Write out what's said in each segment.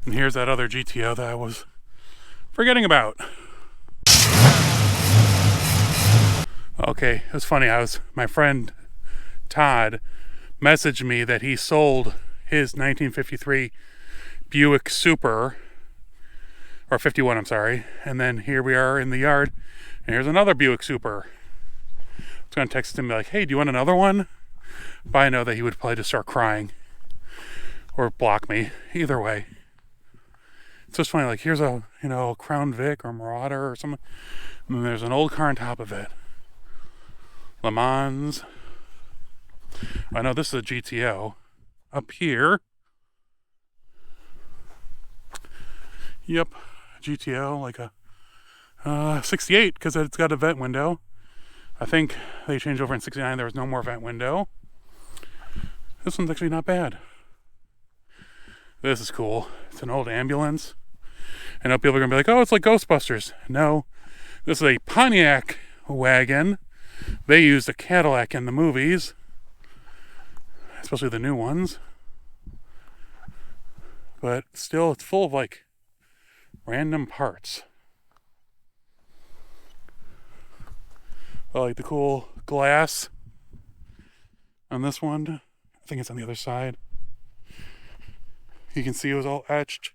And here's that other GTO that I was forgetting about. Okay, it was funny. My friend Todd messaged me that he sold his 1953 Buick Super, or 51, I'm sorry. And then here we are in the yard, and here's another Buick Super. I was going to text him and be like, hey, do you want another one? But I know that he would probably just start crying or block me. Either way. It's just funny, like here's a, Crown Vic or Marauder or something. And then there's an old car on top of it. Le Mans. I know this is a GTO. Up here. Yep, GTO, like a 68, because it's got a vent window. I think they changed over in 69, there was no more vent window. This one's actually not bad. This is cool. It's an old ambulance. I know people are going to be like, oh, it's like Ghostbusters. No, this is a Pontiac wagon. They used a Cadillac in the movies, especially the new ones. But still, it's full of like random parts. I like the cool glass on this one. I think it's on the other side. You can see it was all etched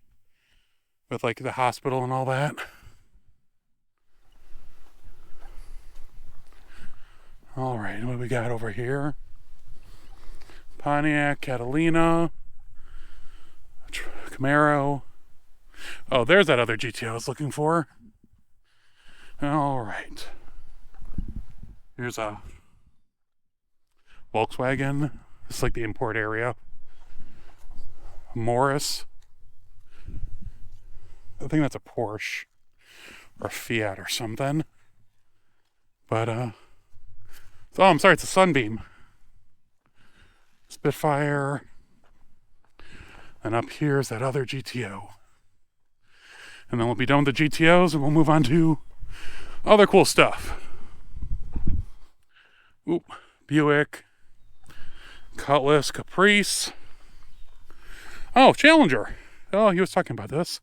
with like the hospital and all that. All right, what we got over here? Pontiac, Catalina, Camaro. Oh, there's that other GTO I was looking for. All right. Here's a Volkswagen. It's like the import area. Morris. I think that's a Porsche or a Fiat or something. But, oh, I'm sorry, it's a Sunbeam. Spitfire. And up here's that other GTO. And then we'll be done with the GTOs and we'll move on to other cool stuff. Oop, Buick, Cutlass, Caprice. Oh, Challenger. Oh, he was talking about this.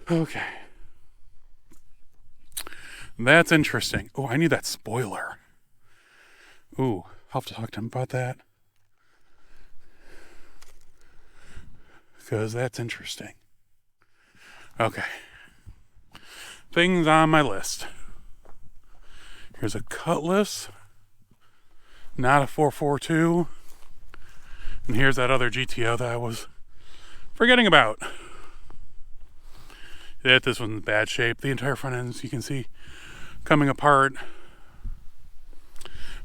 Okay. That's interesting. Oh, I need that spoiler. Ooh, I'll have to talk to him about that. Because that's interesting. Okay. Things on my list. Here's a Cutlass. Not a 442. And here's that other GTO that I was forgetting about. This one's in bad shape. The entire front end, you can see, coming apart.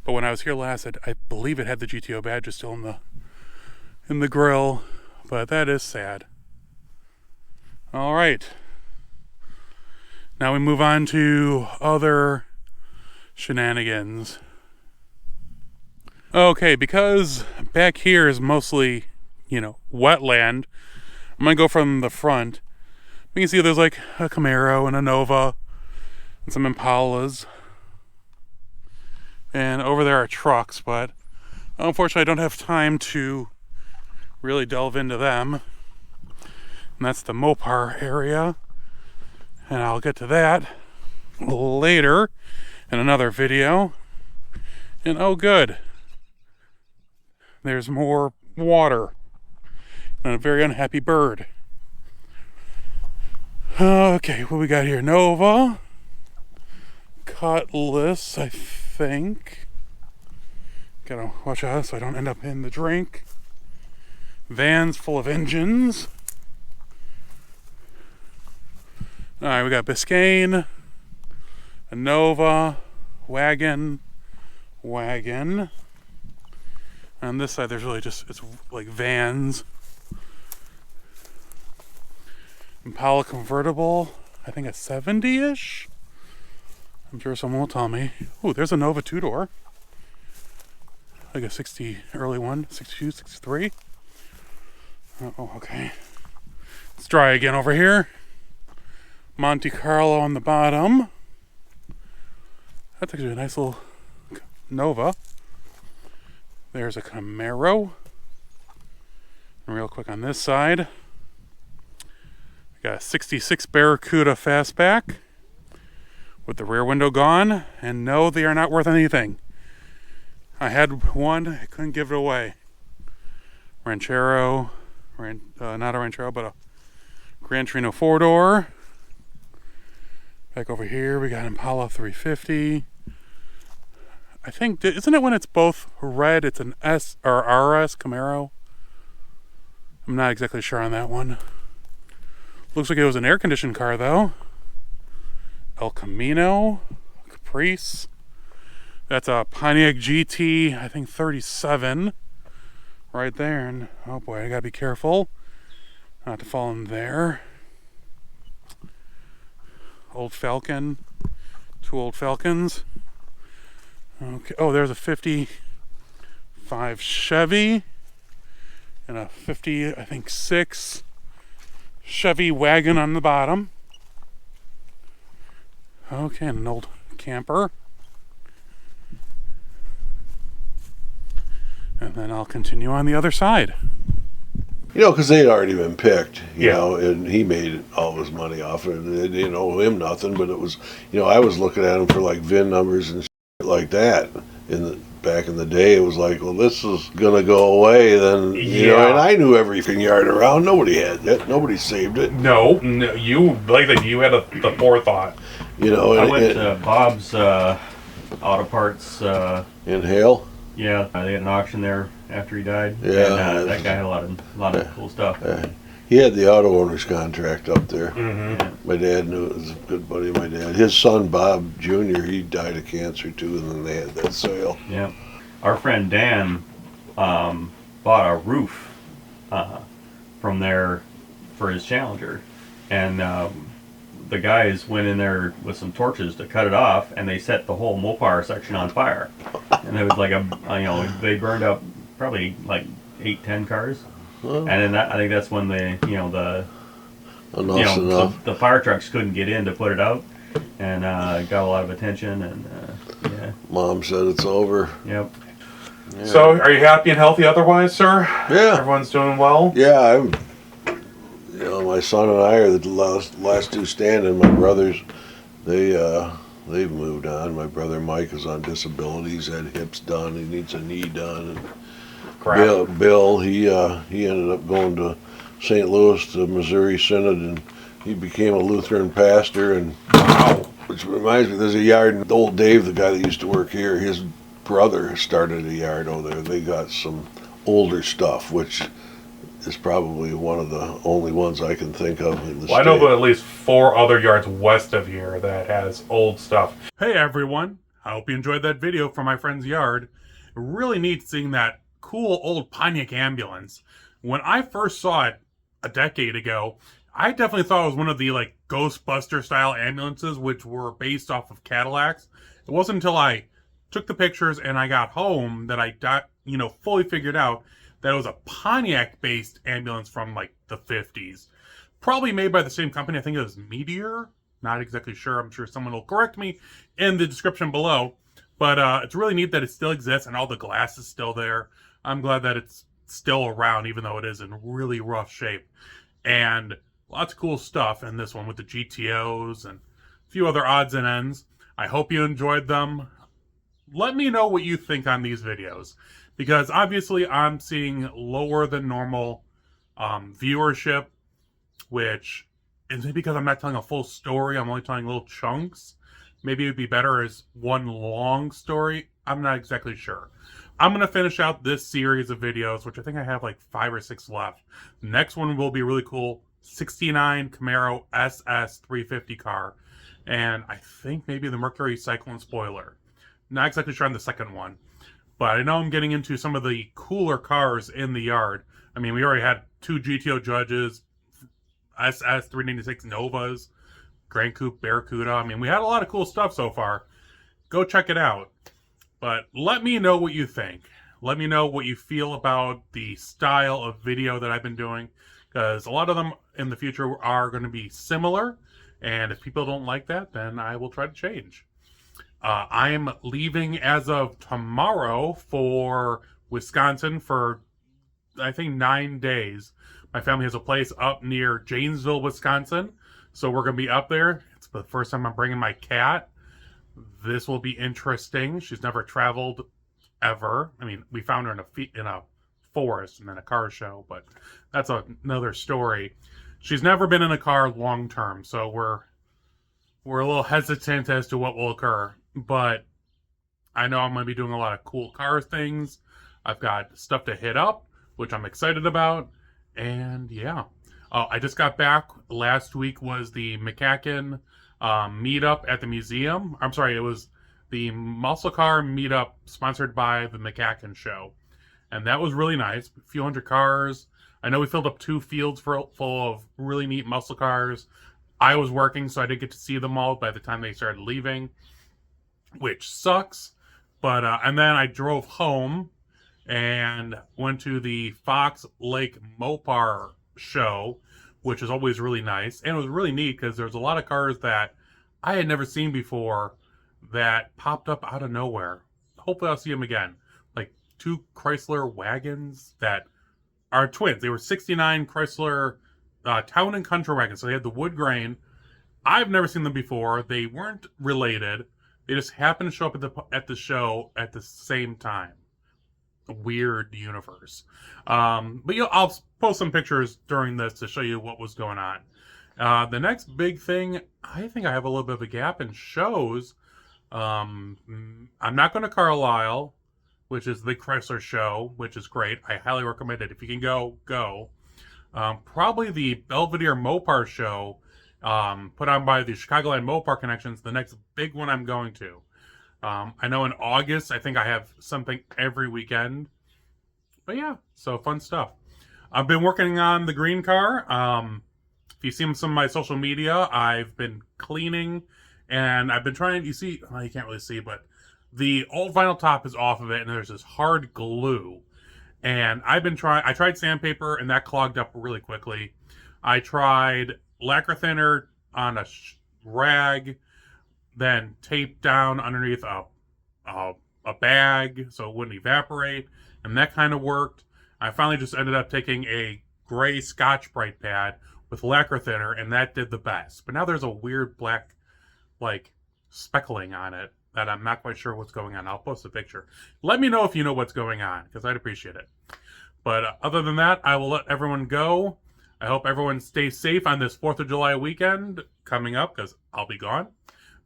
But when I was here last, I believe it had the GTO badge still in the grill. But that is sad. All right. Now we move on to other shenanigans. Okay, because back here is mostly, wetland, I'm going to go from the front. You can see there's like a Camaro and a Nova and some Impalas. And over there are trucks, but unfortunately I don't have time to really delve into them. And that's the Mopar area. And I'll get to that later in another video. And oh good, there's more water and a very unhappy bird. Okay, what we got here? Nova, Cutlass, I think. Gotta watch out so I don't end up in the drink. Vans full of engines. Alright, we got Biscayne, a Nova, wagon. On this side there's really just, it's like vans. Impala convertible, I think a 70-ish. I'm sure someone will tell me. Ooh, there's a Nova two-door. Like a 60, early one, 62, 63. Oh, okay. Let's try again over here. Monte Carlo on the bottom. That's actually a nice little Nova. There's a Camaro. And real quick on this side, Got a 66 Barracuda fastback with the rear window gone, and no, they are not worth anything. I had one, I couldn't give it away. Ranchero, not a Ranchero, but a Gran Torino 4-door. Back over here, we got Impala 350. I think, isn't it when it's both red, it's an S or RS Camaro? I'm not exactly sure on that one. Looks like it was an air-conditioned car, though. El Camino, Caprice. That's a Pontiac GT, I think 37. Right there. And oh boy, I gotta be careful not to fall in there. Old Falcon. 2 old Falcons. Okay. Oh, there's a 55 Chevy. And a 50, I think 6 Chevy wagon on the bottom. Okay, and an old camper. And then I'll continue on the other side. You know, because they'd already been picked, you know, and he made all his money off it. They didn't owe him nothing, but it was, you know, I was looking at him for like VIN numbers and shit like that. Back in the day, it was like, well, this is going to go away. Then, you know, and I knew every yard around. Nobody had it. Nobody saved it. No, you, like you had the forethought. You know, I went to Bob's Auto Parts. In Hale? Yeah, they had an auction there after he died. Yeah. And that guy had a lot of cool stuff. He had the auto owner's contract up there. Mm-hmm. Yeah. My dad knew it. Was a good buddy of my dad. His son, Bob Jr., he died of cancer, too, and then they had that sale. Yeah. Our friend Dan bought a roof from there for his Challenger. And the guys went in there with some torches to cut it off, and they set the whole Mopar section on fire. And it was like they burned up probably like 8-10 cars. And then I think that's when the fire trucks couldn't get in to put it out, and got a lot of attention. And yeah. Mom said it's over. Yep. Yeah. So, are you happy and healthy otherwise, sir? Yeah. Everyone's doing well? Yeah, my son and I are the last two standing. My brothers, they've moved on. My brother Mike is on disability. He's had hips done. He needs a knee done. And Bill, he ended up going to St. Louis to Missouri Synod, and he became a Lutheran pastor. And which reminds me, there's a yard. Old Dave, the guy that used to work here, his brother started a yard over there. They got some older stuff, which is probably one of the only ones I can think of in the state. I know of at least 4 other yards west of here that has old stuff. Hey everyone, I hope you enjoyed that video from my friend's yard. Really neat seeing that cool old Pontiac Ambulance. When I first saw it a decade ago, I definitely thought it was one of the like Ghostbuster style ambulances, which were based off of Cadillacs. It wasn't until I took the pictures and I got home that I got, fully figured out that it was a Pontiac based ambulance from like the 50s. Probably made by the same company. I think it was Meteor. Not exactly sure. I'm sure someone will correct me in the description below. But it's really neat that it still exists and all the glass is still there. I'm glad that it's still around, even though it is in really rough shape. And lots of cool stuff in this one with the GTOs and a few other odds and ends. I hope you enjoyed them. Let me know what you think on these videos, because obviously I'm seeing lower than normal viewership, which is maybe because I'm not telling a full story. I'm only telling little chunks. Maybe it would be better as one long story. I'm not exactly sure. I'm going to finish out this series of videos, which I think I have like 5 or 6 left. The next one will be really cool. 69 Camaro SS 350 car. And I think maybe the Mercury Cyclone spoiler. Not exactly sure on the second one. But I know I'm getting into some of the cooler cars in the yard. I mean, we already had 2 GTO Judges, SS 396 Novas, Grand Coupe Barracuda. I mean, we had a lot of cool stuff so far. Go check it out. But let me know what you think. Let me know what you feel about the style of video that I've been doing, because a lot of them in the future are going to be similar. And if people don't like that, then I will try to change. I'm leaving as of tomorrow for Wisconsin for, I think, 9 days. My family has a place up near Janesville, Wisconsin. So we're going to be up there. It's the first time I'm bringing my cat. This will be interesting. She's never traveled ever. I mean, we found her in a forest and then a car show, but that's another story. She's never been in a car long term, so we're a little hesitant as to what will occur. But I know I'm going to be doing a lot of cool car things. I've got stuff to hit up, which I'm excited about. And yeah. I just got back. Last week was the McCacken meetup at the museum. I'm sorry, it was the Muscle Car meetup sponsored by the McCacken show. And that was really nice. A few hundred cars. I know we filled up 2 fields full of really neat muscle cars. I was working, so I didn't get to see them all by the time they started leaving, which sucks. But and then I drove home and went to the Fox Lake Mopar show, which is always really nice. And it was really neat because there's a lot of cars that I had never seen before that popped up out of nowhere. Hopefully I'll see them again. Like 2 Chrysler wagons that are twins. They were 69 Chrysler Town and Country wagons. So they had the wood grain. I've never seen them before. They weren't related. They just happened to show up at the show at the same time. A weird universe. But I'll post some pictures during this to show you what was going on. The next big thing, I think I have a little bit of a gap in shows. I'm not going to Carlisle, which is the Chrysler show, which is great. I highly recommend it. If you can go. Probably the Belvedere Mopar show, put on by the Chicagoland Mopar Connections, the next big one I'm going to. I know in August, I think I have something every weekend. But yeah, so fun stuff. I've been working on the green car. If you see some of my social media, I've been cleaning and I've been trying, you can't really see, but the old vinyl top is off of it and there's this hard glue. And I tried sandpaper and that clogged up really quickly. I tried lacquer thinner on a rag, then taped down underneath a bag so it wouldn't evaporate, and that kind of worked. I finally just ended up taking a gray Scotch-Brite pad with lacquer thinner, and that did the best. But now there's a weird black, speckling on it that I'm not quite sure what's going on. I'll post a picture. Let me know if you know what's going on, because I'd appreciate it. But other than that, I will let everyone go. I hope everyone stays safe on this 4th of July weekend coming up, because I'll be gone.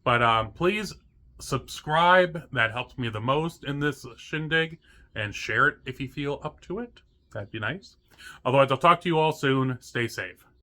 But please subscribe. That helps me the most in this shindig. And share it if you feel up to it. That'd be nice. Otherwise, I'll talk to you all soon. Stay safe.